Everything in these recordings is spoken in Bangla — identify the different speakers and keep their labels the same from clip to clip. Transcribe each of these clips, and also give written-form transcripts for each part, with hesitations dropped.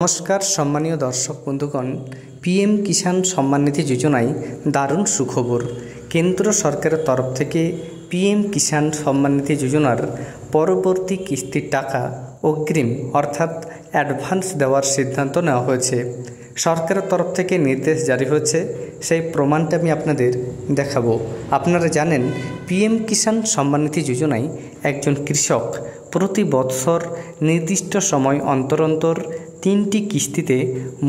Speaker 1: নমস্কার সম্মানীয় দর্শক বন্ধুগণ, পিএম কিষাণ সম্মান নিধি যোজনায় দারুণ সুখবর। কেন্দ্র সরকারের তরফ থেকে পিএম কিষাণ সম্মান নিধি যোজনার পরবর্তী কিস্তির টাকা অগ্রিম অর্থাৎ অ্যাডভান্স দেওয়ার সিদ্ধান্ত নেওয়া হয়েছে। সরকারের তরফ থেকে নির্দেশ জারি হয়েছে, সেই প্রমাণটা আমি আপনাদের দেখাবো। আপনারা জানেন, পিএম কিষাণ সম্মান নিধি যোজনায় একজন কৃষক প্রতি বৎসর নির্দিষ্ট সময় অন্তর অন্তর 3টি কিস্তিতে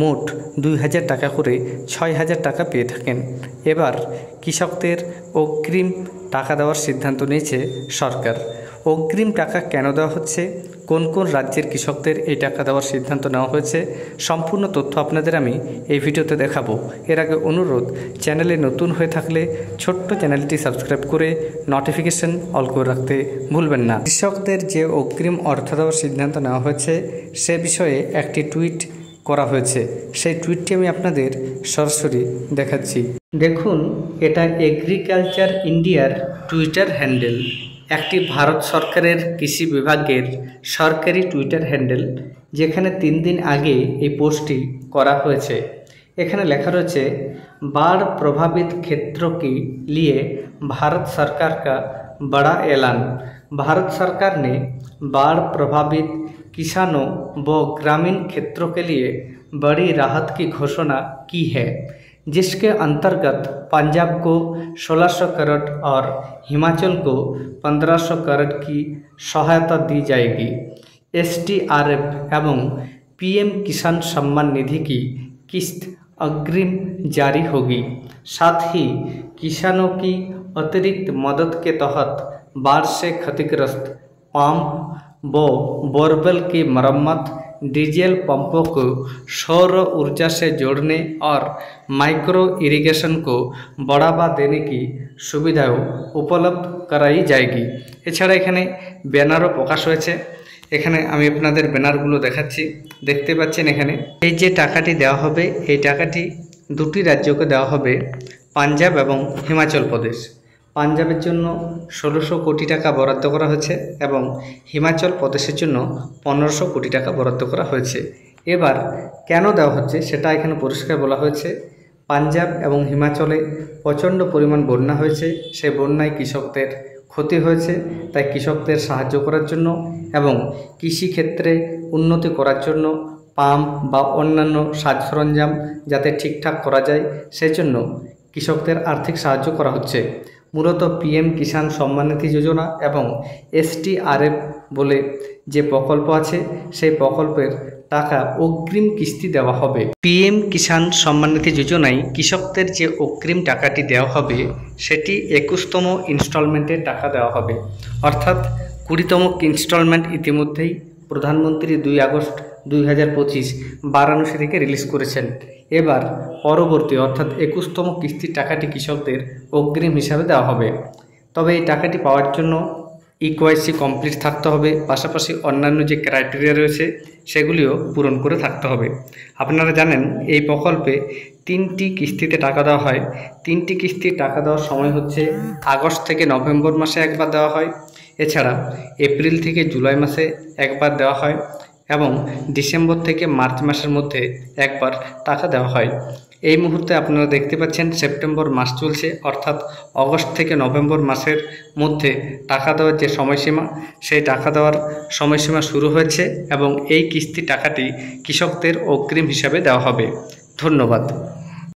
Speaker 1: মোট 2000 টাকা করে 6000 টাকা পেয়ে থাকেন। এবার কৃষকদের অগ্রিম টাকা দেওয়ার সিদ্ধান্ত নিয়েছে সরকার। অগ্রিম টাকা কেন দেওয়া হচ্ছে, কোন কোন রাজ্যের কৃষকদের এই টাকা দেওয়ার সিদ্ধান্ত নেওয়া হয়েছে, সম্পূর্ণ তথ্য আপনাদের আমি এই ভিডিওতে দেখাবো। এর আগে অনুরোধ, চ্যানেলে নতুন হয়ে থাকলে ছোট্ট চ্যানেলটি সাবস্ক্রাইব করে নোটিফিকেশন অল করে রাখতে ভুলবেন না। কৃষকদের যে অগ্রিম অর্থ দেওয়ার সিদ্ধান্ত নেওয়া হয়েছে সে বিষয়ে একটি টুইট করা হয়েছে। সেই টুইটটি আমি আপনাদের সরাসরি দেখাচ্ছি। দেখুন, এটা এগ্রিকালচার ইন্ডিয়ার টুইটার হ্যান্ডেল, একটি ভারত সরকারের কৃষি বিভাগের সরকারি টুইটার হ্যান্ডেল, যেখানে 3 দিন আগে এই পোস্টটি করা হয়েছে। এখানে লেখা রয়েছে, बाढ़ प्रभावित क्षेत्रों के लिए भारत सरकार का बड़ा ऐलान। भारत सरकार ने बाढ़ प्रभावित किसानों व ग्रामीण क्षेत्रों के लिए बड़ी राहत की घोषणा की है, जिसके अंतर्गत पंजाब को 1600 करोड़ और हिमाचल को 1500 करोड़ की सहायता दी जाएगी। SDRF एवं PM किसान सम्मान निधि की किस्त अग्रिम जारी होगी। साथ ही किसानों की अतिरिक्त मदद के तहत बाढ़ से क्षतिग्रस्त पंप व बोरवेल की मरम्मत, डीजल पंपों को सौर ऊर्जा से जोड़ने और माइक्रो इरिगेशन को बढ़ावा देने की सुविधाओं उपलब्ध कराई जाएगी। এছাড়া এখানে ব্যানারও প্রকাশ হয়েছে। এখানে আমি আপনাদের ব্যানারগুলো দেখাচ্ছি, দেখতে পাচ্ছেন। এখানে এই যে টাকাটি দেওয়া হবে, এই টাকাটি দুটি রাজ্যকে দেওয়া হবে, পাঞ্জাব এবং হিমাচল প্রদেশ। পাঞ্জাবের জন্য 1600 কোটি টাকা বরাদ্দ করা হয়েছে এবং হিমাচল প্রদেশের জন্য 1500 কোটি টাকা বরাদ্দ করা হয়েছে। এবার কেন দেওয়া হচ্ছে সেটা এখানে পরিষ্কার বলা হয়েছে। পাঞ্জাব এবং হিমাচলে প্রচণ্ড পরিমাণ বন্যা হয়েছে, সেই বন্যায় কৃষকদের ক্ষতি হয়েছে। তাই কৃষকদের সাহায্য করার জন্য এবং কৃষিক্ষেত্রে উন্নতি করার জন্য পাম্প বা অন্যান্য সাজ সরঞ্জাম যাতে ঠিকঠাক করা যায়, সেই জন্য কৃষকদের আর্থিক সাহায্য করা হচ্ছে। মূলত পিএম কিষাণ সম্মান নিধি যোজনা এবং SDRF বলে যে প্রকল্প আছে, সেই প্রকল্পের টাকা অগ্রিম কিস্তি দেওয়া হবে। পিএম কিষাণ সম্মান নিধি যোজনায় কৃষকদের যে অগ্রিম টাকাটি দেওয়া হবে সেটি 21তম ইনস্টলমেন্টে টাকা দেওয়া হবে। অর্থাৎ 20তম ইনস্টলমেন্ট ইতিমধ্যেই প্রধানমন্ত্রী 2 আগস্ট 2025 বারাণসী থেকে রিলিজ করেছেন। এবার পরবর্তী অর্থাৎ 21তম কিস্তির টাকাটি কৃষকদের অগ্রিম হিসাবে দেওয়া হবে। তবে এই টাকাটি পাওয়ার জন্য EKYC কমপ্লিট থাকতে হবে, পাশাপাশি অন্যান্য যে ক্রাইটেরিয়া রয়েছে সেগুলিও পূরণ করে থাকতে হবে। আপনারা জানেন, এই প্রকল্পে 3টি কিস্তিতে টাকা দেওয়া হয়। 3টি কিস্তির টাকা দেওয়ার সময় হচ্ছে আগস্ট থেকে নভেম্বর মাসে একবার দেওয়া হয়, এছাড়া এপ্রিল থেকে জুলাই মাসে একবার দেওয়া হয় এবং ডিসেম্বর থেকে মার্চ মাসের মধ্যে একবার টাকা দেওয়া হয়। এই মুহূর্তে আপনারা দেখতে পাচ্ছেন সেপ্টেম্বর মাস চলছে, অর্থাৎ অগস্ট থেকে নভেম্বর মাসের মধ্যে টাকা দেওয়ার যে সময়সীমা, সেই টাকা দেওয়ার সময়সীমা শুরু হয়েছে এবং এই কিস্তি টাকাটি কৃষকদের অগ্রিম হিসাবে দেওয়া হবে। ধন্যবাদ।